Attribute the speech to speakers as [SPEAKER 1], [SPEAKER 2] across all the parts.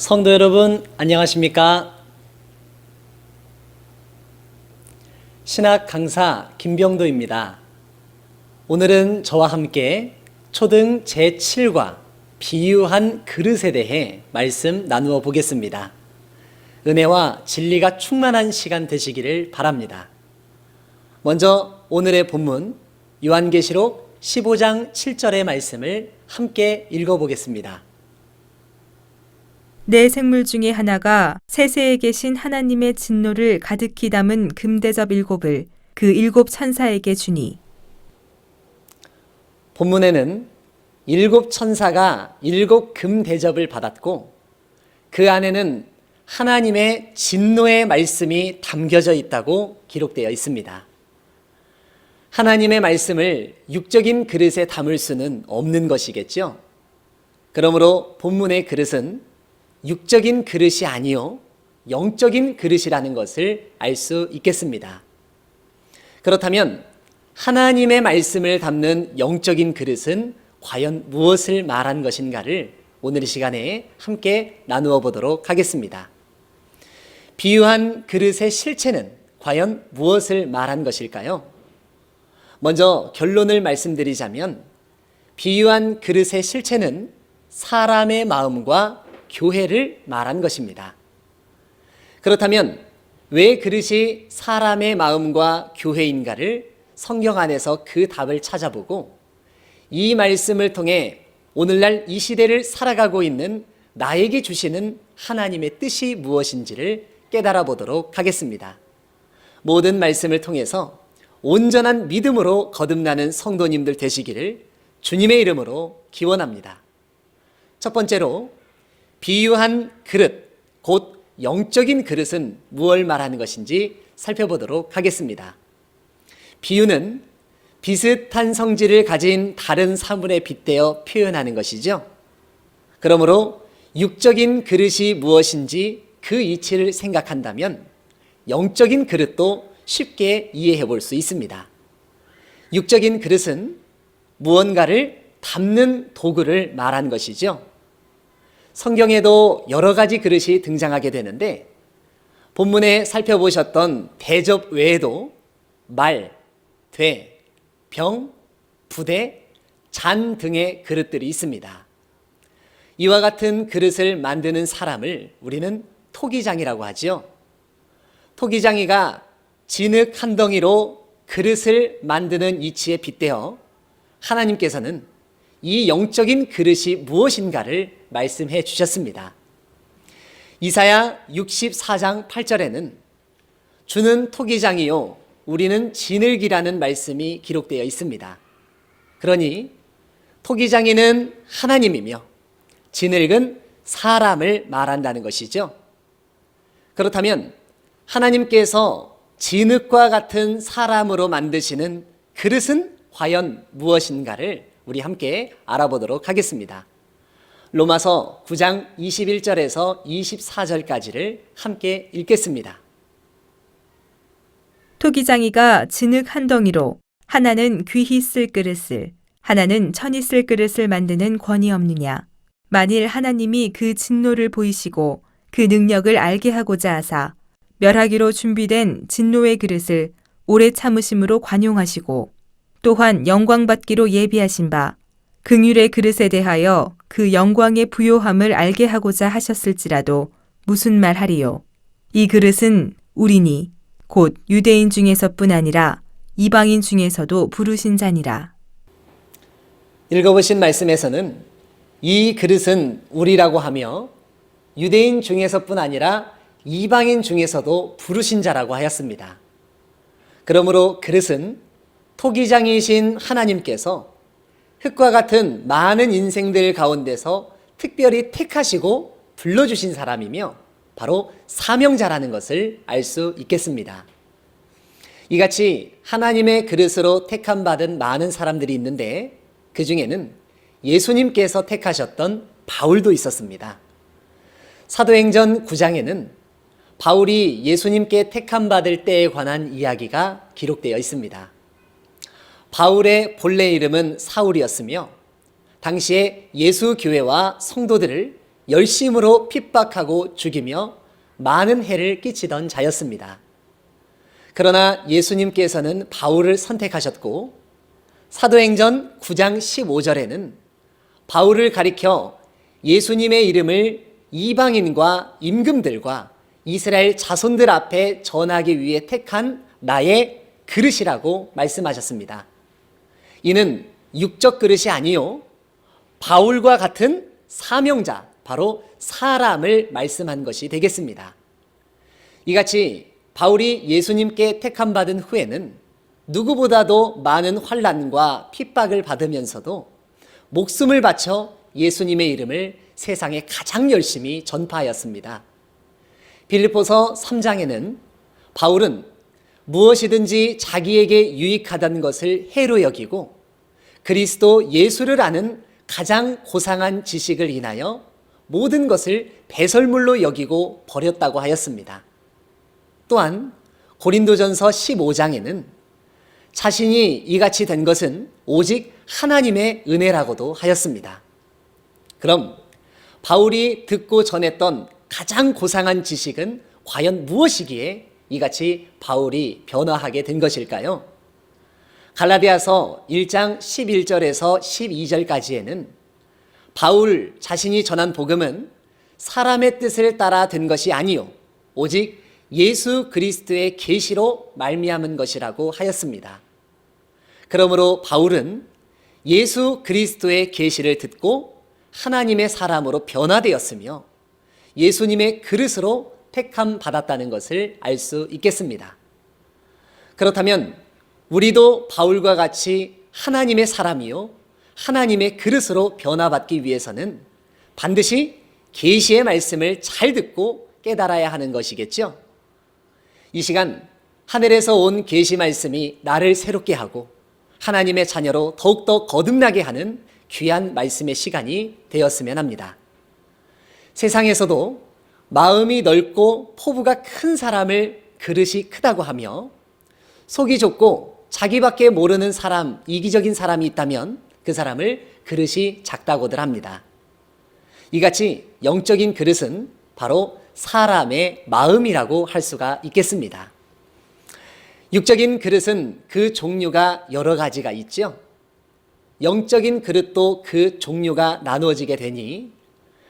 [SPEAKER 1] 성도 여러분, 안녕하십니까? 신학 강사 김병도입니다. 오늘은 저와 함께 초등 제7과 비유한 그릇에 대해 말씀 나누어 보겠습니다. 은혜와 진리가 충만한 시간 되시기를 바랍니다. 먼저 오늘의 본문 요한계시록 15장 7절의 말씀을 함께 읽어보겠습니다.
[SPEAKER 2] 네 생물 중에 하나가 세세에 계신 하나님의 진노를 가득히 담은 금대접 7을 그 7 천사에게 주니.
[SPEAKER 1] 본문에는 7 천사가 7 금대접을 받았고 그 안에는 하나님의 진노의 말씀이 담겨져 있다고 기록되어 있습니다. 하나님의 말씀을 육적인 그릇에 담을 수는 없는 것이겠죠. 그러므로 본문의 그릇은 육적인 그릇이 아니요 영적인 그릇이라는 것을 알 수 있겠습니다. 그렇다면 하나님의 말씀을 담는 영적인 그릇은 과연 무엇을 말한 것인가를 오늘 이 시간에 함께 나누어 보도록 하겠습니다. 비유한 그릇의 실체는 과연 무엇을 말한 것일까요? 먼저 결론을 말씀드리자면 비유한 그릇의 실체는 사람의 마음과 교회를 말한 것입니다. 그렇다면 왜 그릇이 사람의 마음과 교회인가를 성경 안에서 그 답을 찾아보고 이 말씀을 통해 오늘날 이 시대를 살아가고 있는 나에게 주시는 하나님의 뜻이 무엇인지를 깨달아 보도록 하겠습니다. 모든 말씀을 통해서 온전한 믿음으로 거듭나는 성도님들 되시기를 주님의 이름으로 기원합니다. 첫 번째로 비유한 그릇, 곧 영적인 그릇은 무엇을 말하는 것인지 살펴보도록 하겠습니다. 비유는 비슷한 성질을 가진 다른 사물에 빗대어 표현하는 것이죠. 그러므로 육적인 그릇이 무엇인지 그 이치를 생각한다면 영적인 그릇도 쉽게 이해해 볼 수 있습니다. 육적인 그릇은 무언가를 담는 도구를 말한 것이죠. 성경에도 여러 가지 그릇이 등장하게 되는데 본문에 살펴보셨던 대접 외에도 말, 돼, 병, 부대, 잔 등의 그릇들이 있습니다. 이와 같은 그릇을 만드는 사람을 우리는 토기장이라고 하지요. 토기장이가 진흙 한 덩이로 그릇을 만드는 이치에 빗대어 하나님께서는 이 영적인 그릇이 무엇인가를 말씀해 주셨습니다. 이사야 64장 8절에는 주는 토기장이요 우리는 진흙이라는 말씀이 기록되어 있습니다. 그러니 토기장이는 하나님이며 진흙은 사람을 말한다는 것이죠. 그렇다면 하나님께서 진흙과 같은 사람으로 만드시는 그릇은 과연 무엇인가를 우리 함께 알아보도록 하겠습니다. 로마서 9장 21절에서 24절까지를 함께 읽겠습니다.
[SPEAKER 2] 토기장이가 진흙 한 덩이로 하나는 귀히 쓸 그릇을 하나는 천히 쓸 그릇을 만드는 권이 없느냐. 만일 하나님이 그 진노를 보이시고 그 능력을 알게 하고자 하사 멸하기로 준비된 진노의 그릇을 오래 참으심으로 관용하시고 또한 영광받기로 예비하신 바 긍휼의 그릇에 대하여 그 영광의 부요함을 알게 하고자 하셨을지라도 무슨 말 하리요. 이 그릇은 우리니 곧 유대인 중에서뿐 아니라 이방인 중에서도 부르신 자니라.
[SPEAKER 1] 읽어보신 말씀에서는 이 그릇은 우리라고 하며 유대인 중에서뿐 아니라 이방인 중에서도 부르신 자라고 하였습니다. 그러므로 그릇은 토기장이신 하나님께서 흙과 같은 많은 인생들 가운데서 특별히 택하시고 불러주신 사람이며 바로 사명자라는 것을 알 수 있겠습니다. 이같이 하나님의 그릇으로 택함받은 많은 사람들이 있는데 그 중에는 예수님께서 택하셨던 바울도 있었습니다. 사도행전 9장에는 바울이 예수님께 택함받을 때에 관한 이야기가 기록되어 있습니다. 바울의 본래 이름은 사울이었으며 당시에 예수 교회와 성도들을 열심으로 핍박하고 죽이며 많은 해를 끼치던 자였습니다. 그러나 예수님께서는 바울을 선택하셨고 사도행전 9장 15절에는 바울을 가리켜 예수님의 이름을 이방인과 임금들과 이스라엘 자손들 앞에 전하기 위해 택한 나의 그릇이라고 말씀하셨습니다. 이는 육적 그릇이 아니요 바울과 같은 사명자, 바로 사람을 말씀한 것이 되겠습니다. 이같이 바울이 예수님께 택함받은 후에는 누구보다도 많은 환난과 핍박을 받으면서도 목숨을 바쳐 예수님의 이름을 세상에 가장 열심히 전파하였습니다. 빌립보서 3장에는 바울은 무엇이든지 자기에게 유익하다는 것을 해로 여기고 그리스도 예수를 아는 가장 고상한 지식을 인하여 모든 것을 배설물로 여기고 버렸다고 하였습니다. 또한 고린도전서 15장에는 자신이 이같이 된 것은 오직 하나님의 은혜라고도 하였습니다. 그럼 바울이 듣고 전했던 가장 고상한 지식은 과연 무엇이기에 이같이 바울이 변화하게 된 것일까요? 갈라디아서 1장 11절에서 12절까지에는 바울 자신이 전한 복음은 사람의 뜻을 따라 된 것이 아니요 오직 예수 그리스도의 계시로 말미암은 것이라고 하였습니다. 그러므로 바울은 예수 그리스도의 계시를 듣고 하나님의 사람으로 변화되었으며 예수님의 그릇으로 택함 받았다는 것을 알 수 있겠습니다. 그렇다면 우리도 바울과 같이 하나님의 사람이요 하나님의 그릇으로 변화받기 위해서는 반드시 계시의 말씀을 잘 듣고 깨달아야 하는 것이겠죠. 이 시간 하늘에서 온 계시 말씀이 나를 새롭게 하고 하나님의 자녀로 더욱더 거듭나게 하는 귀한 말씀의 시간이 되었으면 합니다. 세상에서도 마음이 넓고 포부가 큰 사람을 그릇이 크다고 하며 속이 좁고 자기밖에 모르는 사람, 이기적인 사람이 있다면 그 사람을 그릇이 작다고들 합니다. 이같이 영적인 그릇은 바로 사람의 마음이라고 할 수가 있겠습니다. 육적인 그릇은 그 종류가 여러 가지가 있죠. 영적인 그릇도 그 종류가 나누어지게 되니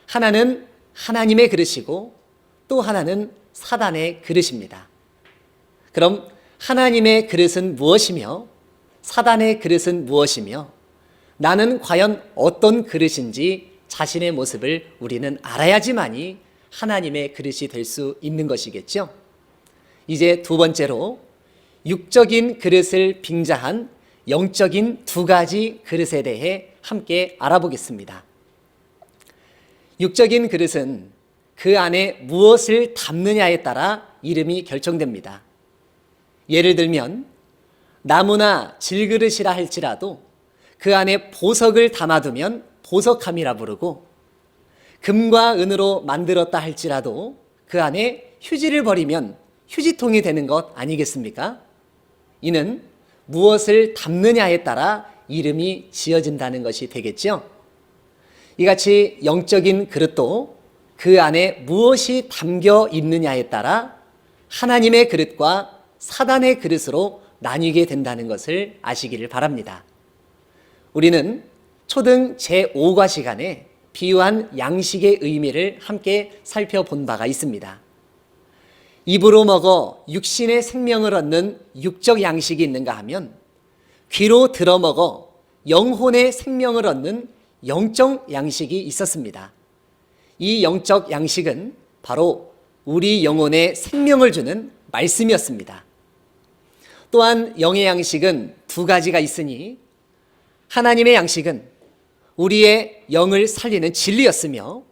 [SPEAKER 1] 하나는 하나님의 그릇이고 또 하나는 사단의 그릇입니다. 그럼 하나님의 그릇은 무엇이며 사단의 그릇은 무엇이며 나는 과연 어떤 그릇인지 자신의 모습을 우리는 알아야지만이 하나님의 그릇이 될 수 있는 것이겠죠. 이제 두 번째로 육적인 그릇을 빙자한 영적인 두 가지 그릇에 대해 함께 알아보겠습니다. 육적인 그릇은 그 안에 무엇을 담느냐에 따라 이름이 결정됩니다. 예를 들면 나무나 질그릇이라 할지라도 그 안에 보석을 담아두면 보석함이라 부르고 금과 은으로 만들었다 할지라도 그 안에 휴지를 버리면 휴지통이 되는 것 아니겠습니까? 이는 무엇을 담느냐에 따라 이름이 지어진다는 것이 되겠죠. 이같이 영적인 그릇도 그 안에 무엇이 담겨 있느냐에 따라 하나님의 그릇과 사단의 그릇으로 나뉘게 된다는 것을 아시기를 바랍니다. 우리는 초등 제5과 시간에 비유한 양식의 의미를 함께 살펴본 바가 있습니다. 입으로 먹어 육신의 생명을 얻는 육적 양식이 있는가 하면 귀로 들어 먹어 영혼의 생명을 얻는 영적 양식이 있었습니다. 이 영적 양식은 바로 우리 영혼에 생명을 주는 말씀이었습니다. 또한 영의 양식은 두 가지가 있으니 하나님의 양식은 우리의 영을 살리는 진리였으며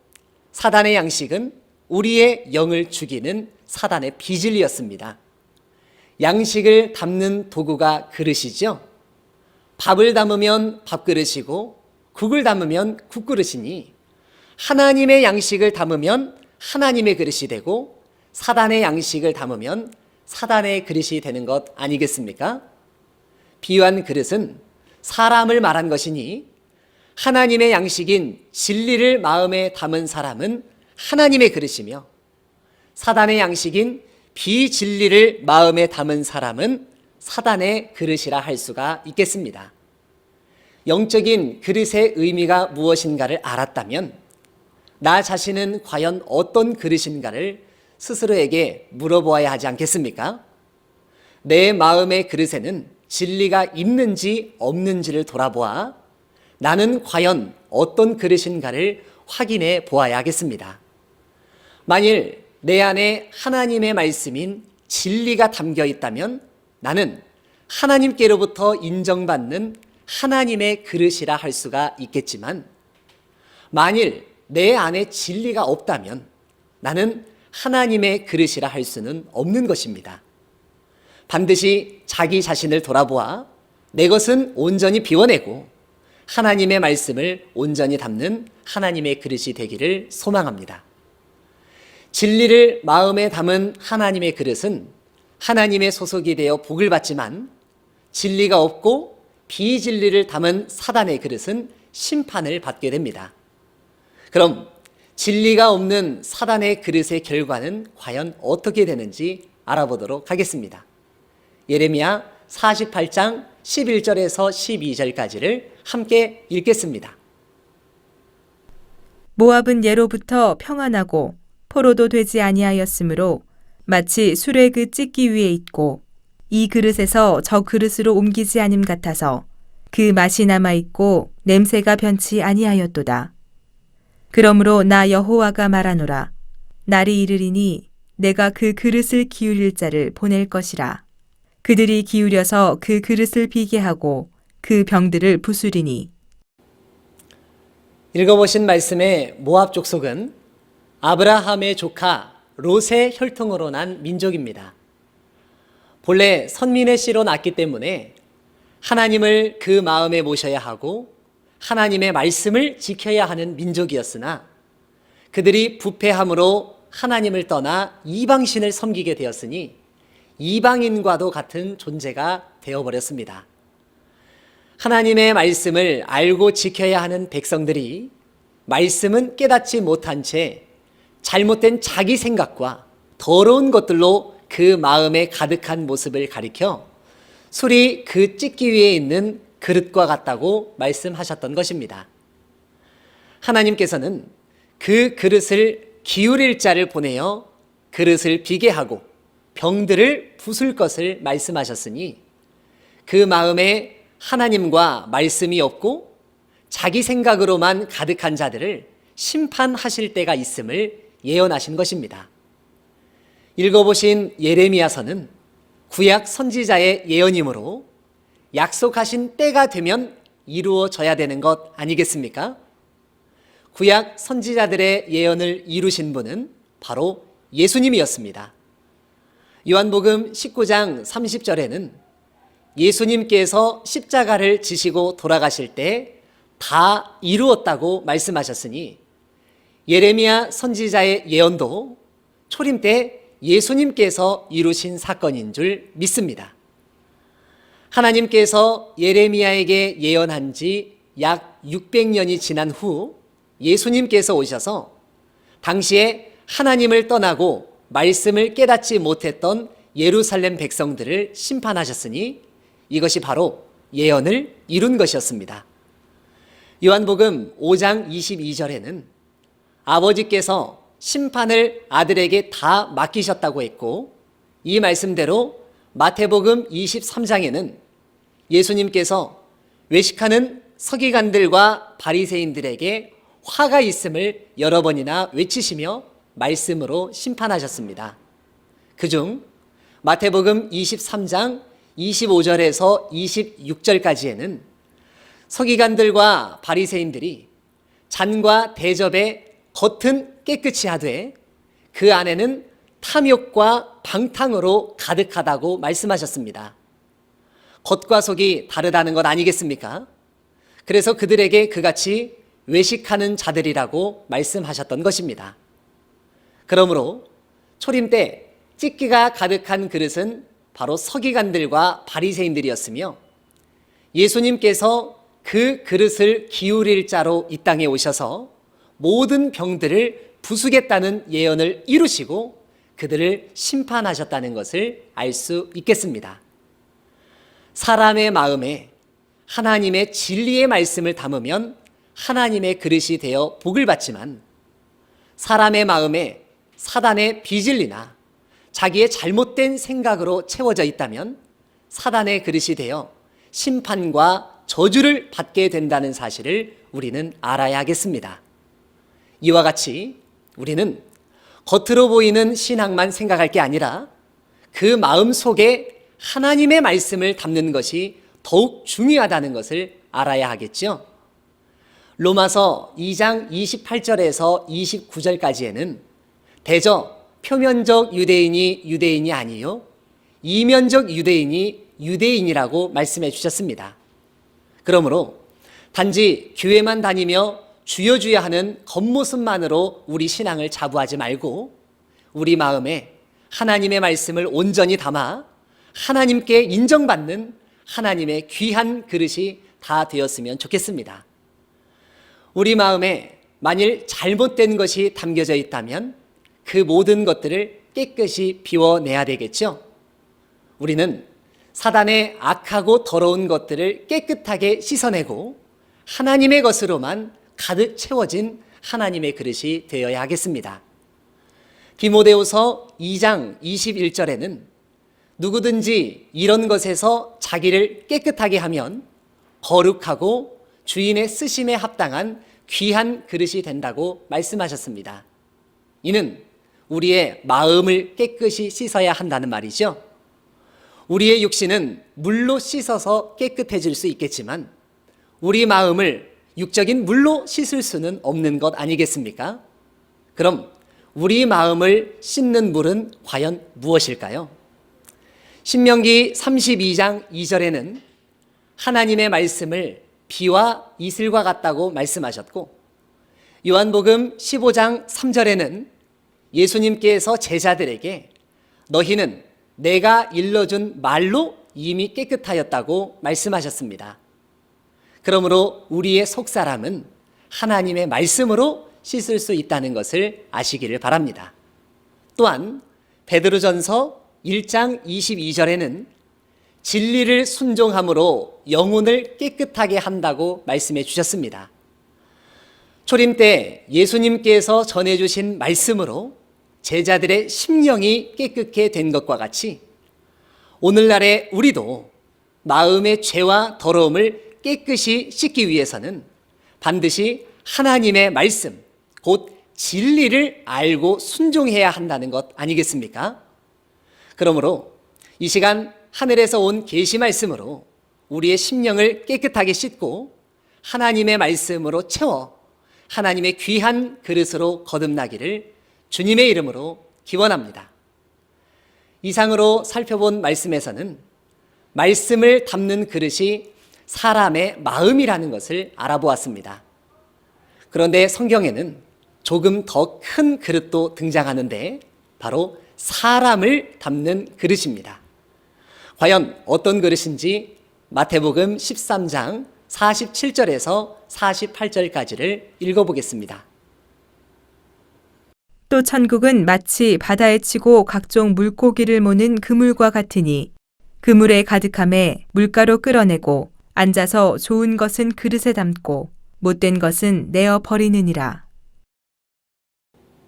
[SPEAKER 1] 사단의 양식은 우리의 영을 죽이는 사단의 비진리였습니다. 양식을 담는 도구가 그릇이죠. 밥을 담으면 밥그릇이고 국을 담으면 국그릇이니 하나님의 양식을 담으면 하나님의 그릇이 되고 사단의 양식을 담으면 사단의 그릇이 되는 것 아니겠습니까? 비유한 그릇은 사람을 말한 것이니 하나님의 양식인 진리를 마음에 담은 사람은 하나님의 그릇이며 사단의 양식인 비진리를 마음에 담은 사람은 사단의 그릇이라 할 수가 있겠습니다. 영적인 그릇의 의미가 무엇인가를 알았다면 나 자신은 과연 어떤 그릇인가를 스스로에게 물어보아야 하지 않겠습니까? 내 마음의 그릇에는 진리가 있는지 없는지를 돌아보아 나는 과연 어떤 그릇인가를 확인해 보아야 하겠습니다. 만일 내 안에 하나님의 말씀인 진리가 담겨 있다면 나는 하나님께로부터 인정받는 하나님의 그릇이라 할 수가 있겠지만 만일 내 안에 진리가 없다면 나는 하나님의 그릇이라 할 수는 없는 것입니다. 반드시 자기 자신을 돌아보아 내 것은 온전히 비워내고 하나님의 말씀을 온전히 담는 하나님의 그릇이 되기를 소망합니다. 진리를 마음에 담은 하나님의 그릇은 하나님의 소속이 되어 복을 받지만 진리가 없고 비진리를 담은 사단의 그릇은 심판을 받게 됩니다. 그럼 진리가 없는 사단의 그릇의 결과는 과연 어떻게 되는지 알아보도록 하겠습니다. 예레미야 48장 11절에서 12절까지를 함께 읽겠습니다.
[SPEAKER 2] 모압은 예로부터 평안하고 포로도 되지 아니하였으므로 마치 술의 그 찢기 위에 있고 이 그릇에서 저 그릇으로 옮기지 않음 같아서 그 맛이 남아 있고 냄새가 변치 아니하였도다. 그러므로 나 여호와가 말하노라. 날이 이르리니 내가 그 그릇을 기울일 자를 보낼 것이라. 그들이 기울여서 그 그릇을 비게 하고 그 병들을 부수리니.
[SPEAKER 1] 읽어보신 말씀의 모압 족속은 아브라함의 조카 롯의 혈통으로 난 민족입니다. 본래 선민의 씨로 났기 때문에 하나님을 그 마음에 모셔야 하고 하나님의 말씀을 지켜야 하는 민족이었으나 그들이 부패함으로 하나님을 떠나 이방신을 섬기게 되었으니 이방인과도 같은 존재가 되어버렸습니다. 하나님의 말씀을 알고 지켜야 하는 백성들이 말씀은 깨닫지 못한 채 잘못된 자기 생각과 더러운 것들로 그 마음에 가득한 모습을 가리켜 술이 그 찢기 위에 있는 그릇과 같다고 말씀하셨던 것입니다. 하나님께서는 그 그릇을 기울일 자를 보내어 그릇을 비게 하고 병들을 부술 것을 말씀하셨으니 그 마음에 하나님과 말씀이 없고 자기 생각으로만 가득한 자들을 심판하실 때가 있음을 예언하신 것입니다. 읽어보신 예레미야서는 구약 선지자의 예언이므로 약속하신 때가 되면 이루어져야 되는 것 아니겠습니까? 구약 선지자들의 예언을 이루신 분은 바로 예수님이었습니다. 요한복음 19장 30절에는 예수님께서 십자가를 지시고 돌아가실 때 다 이루었다고 말씀하셨으니 예레미야 선지자의 예언도 초림 때 예수님께서 이루신 사건인 줄 믿습니다. 하나님께서 예레미야에게 예언한 지 약 600년이 지난 후 예수님께서 오셔서 당시에 하나님을 떠나고 말씀을 깨닫지 못했던 예루살렘 백성들을 심판하셨으니 이것이 바로 예언을 이룬 것이었습니다. 요한복음 5장 22절에는 아버지께서 심판을 아들에게 다 맡기셨다고 했고 이 말씀대로 마태복음 23장에는 예수님께서 외식하는 서기관들과 바리새인들에게 화가 있음을 여러 번이나 외치시며 말씀으로 심판하셨습니다. 그중 마태복음 23장 25절에서 26절까지에는 서기관들과 바리새인들이 잔과 대접의 겉은 깨끗이 하되 그 안에는 탐욕과 방탕으로 가득하다고 말씀하셨습니다. 겉과 속이 다르다는 것 아니겠습니까? 그래서 그들에게 그같이 외식하는 자들이라고 말씀하셨던 것입니다. 그러므로 초림 때 찢기가 가득한 그릇은 바로 서기관들과 바리새인들이었으며 예수님께서 그 그릇을 기울일 자로 이 땅에 오셔서 모든 병들을 부수겠다는 예언을 이루시고 그들을 심판하셨다는 것을 알 수 있겠습니다. 사람의 마음에 하나님의 진리의 말씀을 담으면 하나님의 그릇이 되어 복을 받지만, 사람의 마음에 사단의 비진리나 자기의 잘못된 생각으로 채워져 있다면 사단의 그릇이 되어 심판과 저주를 받게 된다는 사실을 우리는 알아야 하겠습니다. 이와 같이 우리는 겉으로 보이는 신앙만 생각할 게 아니라 그 마음 속에 하나님의 말씀을 담는 것이 더욱 중요하다는 것을 알아야 하겠죠. 로마서 2장 28절에서 29절까지에는 대저 표면적 유대인이 유대인이 아니요 이면적 유대인이 유대인이라고 말씀해 주셨습니다. 그러므로 단지 교회만 다니며 주여 주여 하는 겉모습만으로 우리 신앙을 자부하지 말고 우리 마음에 하나님의 말씀을 온전히 담아 하나님께 인정받는 하나님의 귀한 그릇이 다 되었으면 좋겠습니다. 우리 마음에 만일 잘못된 것이 담겨져 있다면 그 모든 것들을 깨끗이 비워내야 되겠죠. 우리는 사단의 악하고 더러운 것들을 깨끗하게 씻어내고 하나님의 것으로만 가득 채워진 하나님의 그릇이 되어야 하겠습니다. 디모데후서 2장 21절에는 누구든지 이런 것에서 자기를 깨끗하게 하면 거룩하고 주인의 쓰심에 합당한 귀한 그릇이 된다고 말씀하셨습니다. 이는 우리의 마음을 깨끗이 씻어야 한다는 말이죠. 우리의 육신은 물로 씻어서 깨끗해질 수 있겠지만 우리 마음을 육적인 물로 씻을 수는 없는 것 아니겠습니까? 그럼 우리 마음을 씻는 물은 과연 무엇일까요? 신명기 32장 2절에는 하나님의 말씀을 비와 이슬과 같다고 말씀하셨고, 요한복음 15장 3절에는 예수님께서 제자들에게 너희는 내가 일러준 말로 이미 깨끗하였다고 말씀하셨습니다. 그러므로 우리의 속사람은 하나님의 말씀으로 씻을 수 있다는 것을 아시기를 바랍니다. 또한 베드로전서 1장 22절에는 진리를 순종함으로 영혼을 깨끗하게 한다고 말씀해 주셨습니다. 초림 때 예수님께서 전해주신 말씀으로 제자들의 심령이 깨끗게 된 것과 같이 오늘날의 우리도 마음의 죄와 더러움을 깨끗이 씻기 위해서는 반드시 하나님의 말씀, 곧 진리를 알고 순종해야 한다는 것 아니겠습니까? 그러므로 이 시간 하늘에서 온 계시 말씀으로 우리의 심령을 깨끗하게 씻고 하나님의 말씀으로 채워 하나님의 귀한 그릇으로 거듭나기를 주님의 이름으로 기원합니다. 이상으로 살펴본 말씀에서는 말씀을 담는 그릇이 사람의 마음이라는 것을 알아보았습니다. 그런데 성경에는 조금 더 큰 그릇도 등장하는데 바로 사람을 담는 그릇입니다. 과연 어떤 그릇인지 마태복음 13장 47절에서 48절까지를 읽어보겠습니다.
[SPEAKER 2] 또 천국은 마치 바다에 치고 각종 물고기를 모는 그물과 같으니 그물에 가득함에 물가로 끌어내고 앉아서 좋은 것은 그릇에 담고 못된 것은 내어 버리느니라.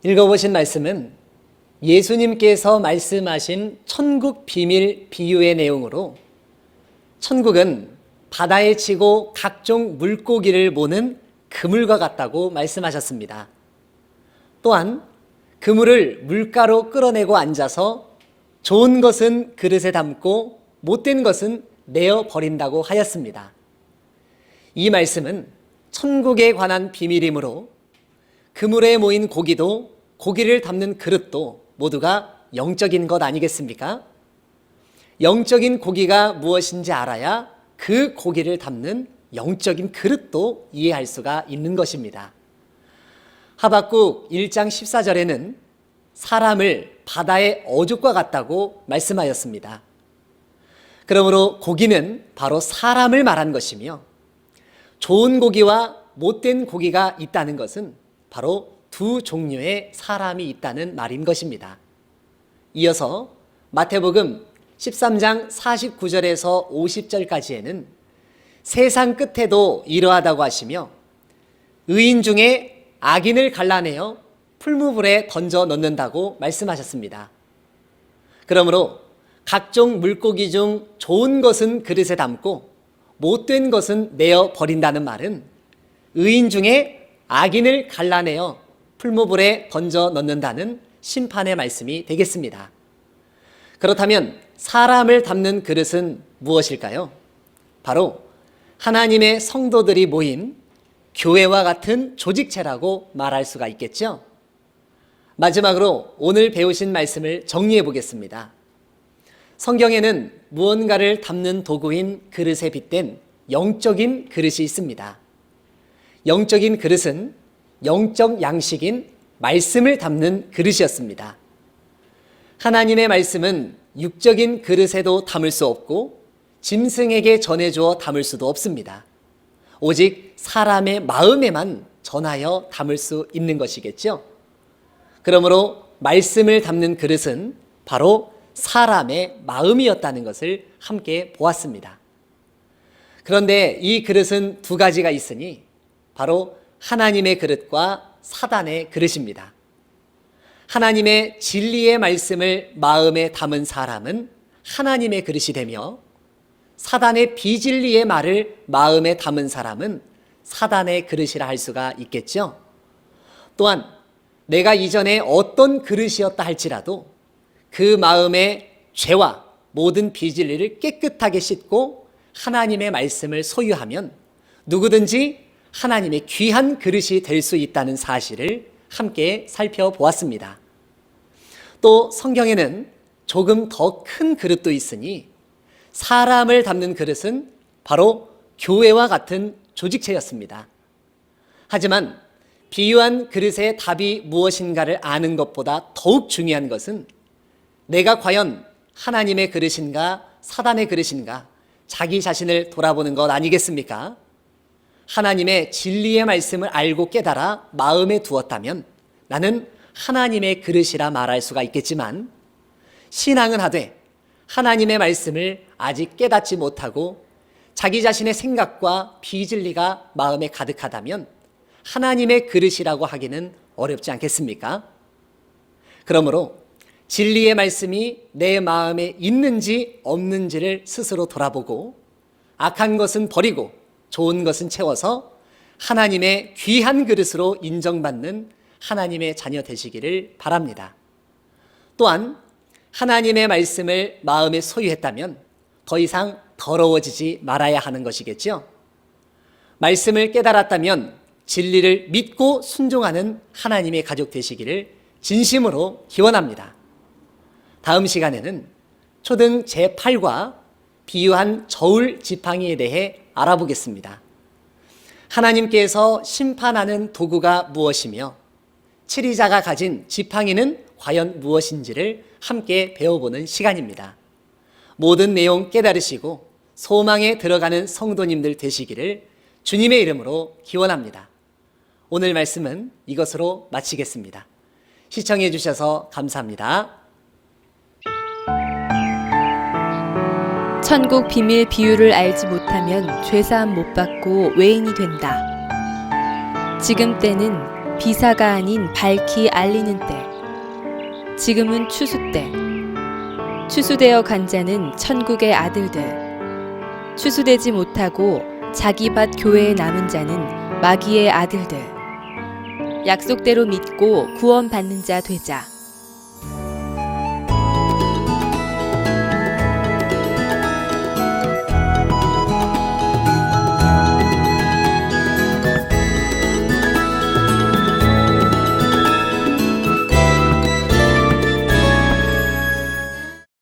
[SPEAKER 1] 읽어보신 말씀은 예수님께서 말씀하신 천국 비밀 비유의 내용으로 천국은 바다에 치고 각종 물고기를 모는 그물과 같다고 말씀하셨습니다. 또한 그물을 물가로 끌어내고 앉아서 좋은 것은 그릇에 담고 못된 것은 내어 버린다고 하였습니다. 이 말씀은 천국에 관한 비밀이므로 그물에 모인 고기도 고기를 담는 그릇도 모두가 영적인 것 아니겠습니까? 영적인 고기가 무엇인지 알아야 그 고기를 담는 영적인 그릇도 이해할 수가 있는 것입니다. 하박국 1장 14절에는 사람을 바다의 어족과 같다고 말씀하였습니다. 그러므로 고기는 바로 사람을 말한 것이며 좋은 고기와 못된 고기가 있다는 것은 바로 두 종류의 사람이 있다는 말인 것입니다. 이어서 마태복음 13장 49절에서 50절까지에는 세상 끝에도 이러하다고 하시며 의인 중에 악인을 갈라내어 풀무불에 던져 넣는다고 말씀하셨습니다. 그러므로 각종 물고기 중 좋은 것은 그릇에 담고 못된 것은 내어 버린다는 말은 의인 중에 악인을 갈라내어 풀무불에 던져 넣는다는 심판의 말씀이 되겠습니다. 그렇다면 사람을 담는 그릇은 무엇일까요? 바로 하나님의 성도들이 모인 교회와 같은 조직체라고 말할 수가 있겠죠. 마지막으로 오늘 배우신 말씀을 정리해 보겠습니다. 성경에는 무언가를 담는 도구인 그릇에 빗댄 영적인 그릇이 있습니다. 영적인 그릇은 영적 양식인 말씀을 담는 그릇이었습니다. 하나님의 말씀은 육적인 그릇에도 담을 수 없고 짐승에게 전해주어 담을 수도 없습니다. 오직 사람의 마음에만 전하여 담을 수 있는 것이겠죠. 그러므로 말씀을 담는 그릇은 바로 사람의 마음이었다는 것을 함께 보았습니다. 그런데 이 그릇은 두 가지가 있으니 바로 하나님의 그릇과 사단의 그릇입니다. 하나님의 진리의 말씀을 마음에 담은 사람은 하나님의 그릇이 되며 사단의 비진리의 말을 마음에 담은 사람은 사단의 그릇이라 할 수가 있겠죠. 또한 내가 이전에 어떤 그릇이었다 할지라도 그 마음의 죄와 모든 비진리를 깨끗하게 씻고 하나님의 말씀을 소유하면 누구든지 하나님의 귀한 그릇이 될 수 있다는 사실을 함께 살펴보았습니다. 또 성경에는 조금 더 큰 그릇도 있으니 사람을 담는 그릇은 바로 교회와 같은 조직체였습니다. 하지만 비유한 그릇의 답이 무엇인가를 아는 것보다 더욱 중요한 것은 내가 과연 하나님의 그릇인가 사단의 그릇인가 자기 자신을 돌아보는 것 아니겠습니까? 하나님의 진리의 말씀을 알고 깨달아 마음에 두었다면 나는 하나님의 그릇이라 말할 수가 있겠지만 신앙은 하되 하나님의 말씀을 아직 깨닫지 못하고 자기 자신의 생각과 비진리가 마음에 가득하다면 하나님의 그릇이라고 하기는 어렵지 않겠습니까? 그러므로 진리의 말씀이 내 마음에 있는지 없는지를 스스로 돌아보고 악한 것은 버리고 좋은 것은 채워서 하나님의 귀한 그릇으로 인정받는 하나님의 자녀 되시기를 바랍니다. 또한 하나님의 말씀을 마음에 소유했다면 더 이상 더러워지지 말아야 하는 것이겠죠. 말씀을 깨달았다면 진리를 믿고 순종하는 하나님의 가족 되시기를 진심으로 기원합니다. 다음 시간에는 초등 제8과 비유한 저울 지팡이에 대해 알아보겠습니다. 하나님께서 심판하는 도구가 무엇이며 치리자가 가진 지팡이는 과연 무엇인지를 함께 배워보는 시간입니다. 모든 내용 깨달으시고 소망에 들어가는 성도님들 되시기를 주님의 이름으로 기원합니다. 오늘 말씀은 이것으로 마치겠습니다. 시청해 주셔서 감사합니다.
[SPEAKER 3] 천국 비밀 비유를 알지 못하면 죄사함 못 받고 외인이 된다. 지금 때는 비사가 아닌 밝히 알리는 때. 지금은 추수 때. 추수되어 간 자는 천국의 아들들. 추수되지 못하고 자기 밭 교회에 남은 자는 마귀의 아들들. 약속대로 믿고 구원받는 자 되자.